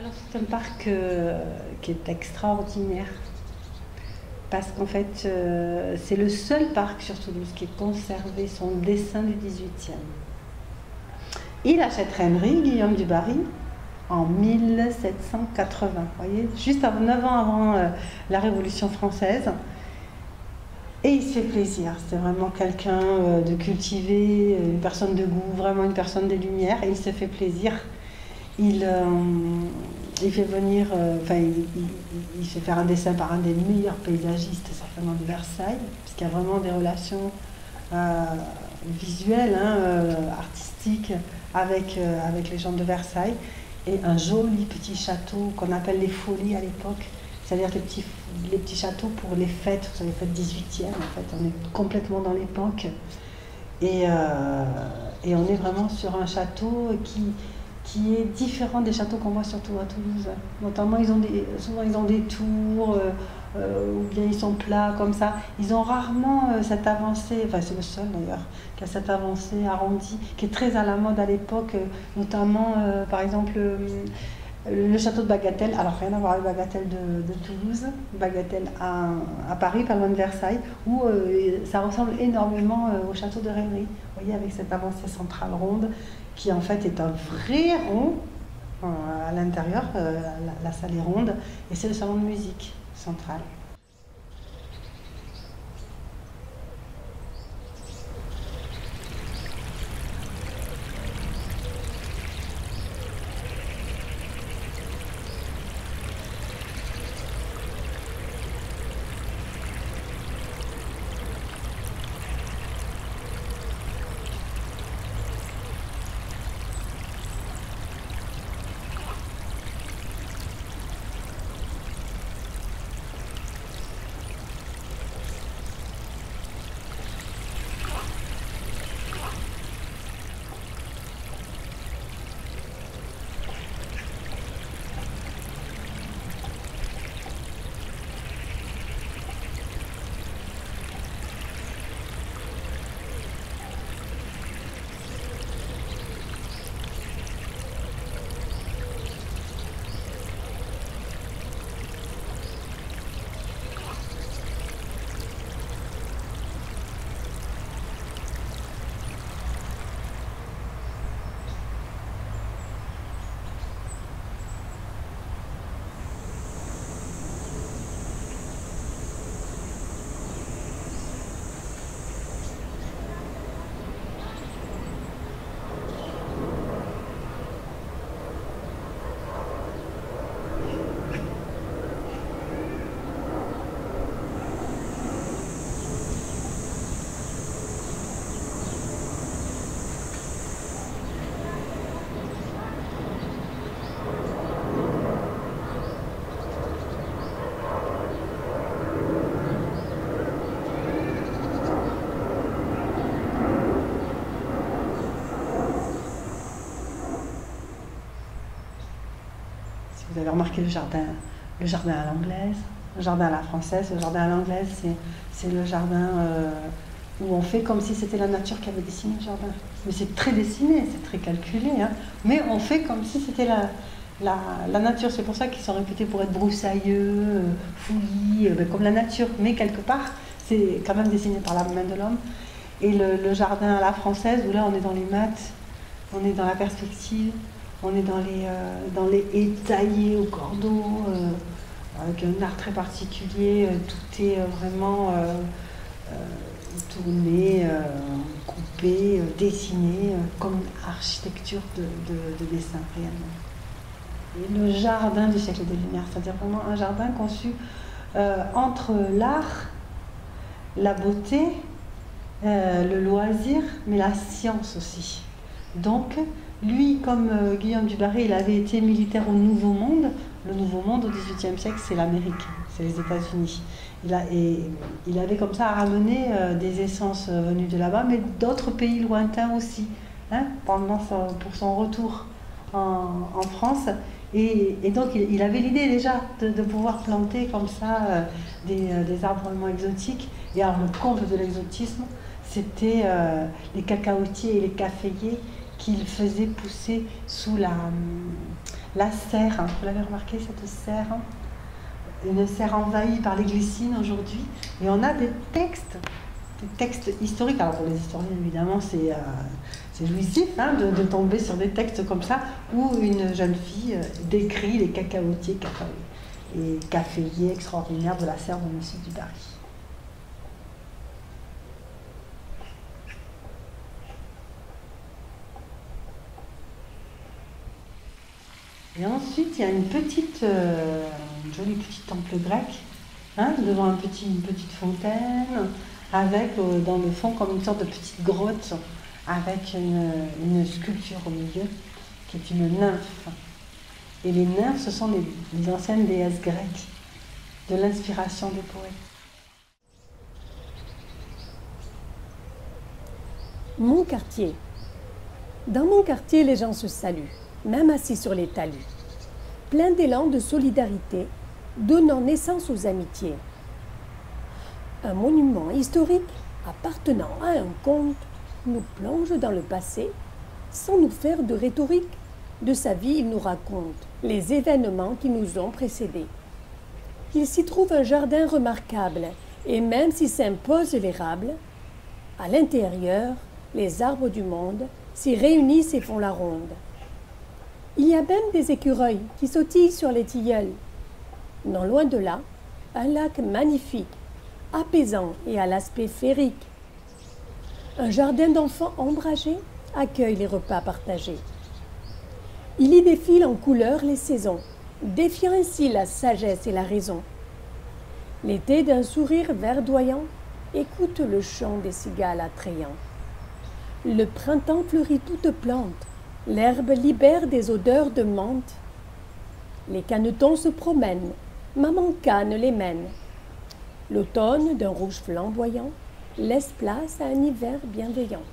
Alors c'est un parc qui est extraordinaire parce qu'en fait c'est le seul parc sur Toulouse qui a conservé son dessin du 18e. Il achète Rennery, Guillaume du Barry, en 1780, vous voyez, juste 9 ans avant la Révolution française. Et il se fait plaisir, c'est vraiment quelqu'un de cultivé, une personne de goût, vraiment une personne des Lumières, et il se fait plaisir. Il fait venir, il fait faire un dessin par un des meilleurs paysagistes, certainement de Versailles, puisqu'il y a vraiment des relations visuelles, artistiques, avec les gens de Versailles, et un joli petit château qu'on appelle les Folies à l'époque, c'est-à-dire les petits châteaux pour les fêtes, vous savez, les fêtes 18e, en fait, on est complètement dans l'époque, et on est vraiment sur un château qui est différent des châteaux qu'on voit surtout à Toulouse. Notamment, souvent ils ont des tours, ou bien ils sont plats comme ça. Ils ont rarement cette avancée, enfin c'est le seul d'ailleurs, qui a cette avancée arrondie, qui est très à la mode à l'époque, notamment par exemple le château de Bagatelle. Alors rien à voir avec Bagatelle de Toulouse, Bagatelle à Paris, pas loin de Versailles, où ça ressemble énormément au château de Rennery. Vous voyez, avec cette avancée centrale ronde, qui en fait est un vrai rond à l'intérieur, la salle est ronde, et c'est le salon de musique central. Vous avez remarqué le jardin à l'anglaise, le jardin à la française. Le jardin à l'anglaise, c'est le jardin où on fait comme si c'était la nature qui avait dessiné le jardin. Mais c'est très dessiné, c'est très calculé, mais on fait comme si c'était la nature. C'est pour ça qu'ils sont réputés pour être broussailleux, fouillis, comme la nature. Mais quelque part, c'est quand même dessiné par la main de l'homme. Et le jardin à la française, où là on est dans les maths, on est dans la perspective, on est dans les haies taillées au cordeau, avec un art très particulier. Tout est vraiment tourné, coupé, dessiné, comme une architecture de dessin réellement. Et le jardin du siècle des Lumières, c'est-à-dire vraiment un jardin conçu entre l'art, la beauté, le loisir, mais la science aussi. Donc, lui, comme Guillaume du Barry, il avait été militaire au Nouveau Monde. Le Nouveau Monde, au XVIIIe siècle, c'est l'Amérique, c'est les États-Unis. Il avait comme ça ramené des essences venues de là-bas, mais d'autres pays lointains aussi, pour son retour en France. Et donc, il avait l'idée déjà de pouvoir planter comme ça des arbres vraiment exotiques. Et alors, le comble de l'exotisme, c'était les cacaotiers et les caféiers qu'il faisait pousser sous la serre. Vous l'avez remarqué, cette serre, une serre envahie par les glycines aujourd'hui. Et on a des textes historiques. Alors pour les historiens, évidemment, c'est jouissif de tomber sur des textes comme ça, où une jeune fille décrit les cacaotiers et caféiers extraordinaires de la serre au sud du Berry. Et ensuite, il y a une jolie petite temple grec, devant une petite fontaine, avec dans le fond comme une sorte de petite grotte, avec une sculpture au milieu, qui est une nymphe. Et les nymphes, ce sont les anciennes déesses grecques de l'inspiration des poètes. Mon quartier. Dans mon quartier, les gens se saluent, même assis sur les talus. Plein d'élan de solidarité, donnant naissance aux amitiés. Un monument historique appartenant à un conte nous plonge dans le passé sans nous faire de rhétorique. De sa vie, il nous raconte les événements qui nous ont précédés. Il s'y trouve un jardin remarquable et même si s'impose l'érable, à l'intérieur, les arbres du monde s'y réunissent et font la ronde. Il y a même des écureuils qui sautillent sur les tilleuls. Non loin de là, un lac magnifique, apaisant et à l'aspect féerique. Un jardin d'enfants ombragé accueille les repas partagés. Il y défile en couleurs les saisons, défiant ainsi la sagesse et la raison. L'été d'un sourire verdoyant écoute le chant des cigales attrayants. Le printemps fleurit toute plante, l'herbe libère des odeurs de menthe. Les canetons se promènent, maman canne les mène. L'automne d'un rouge flamboyant laisse place à un hiver bienveillant.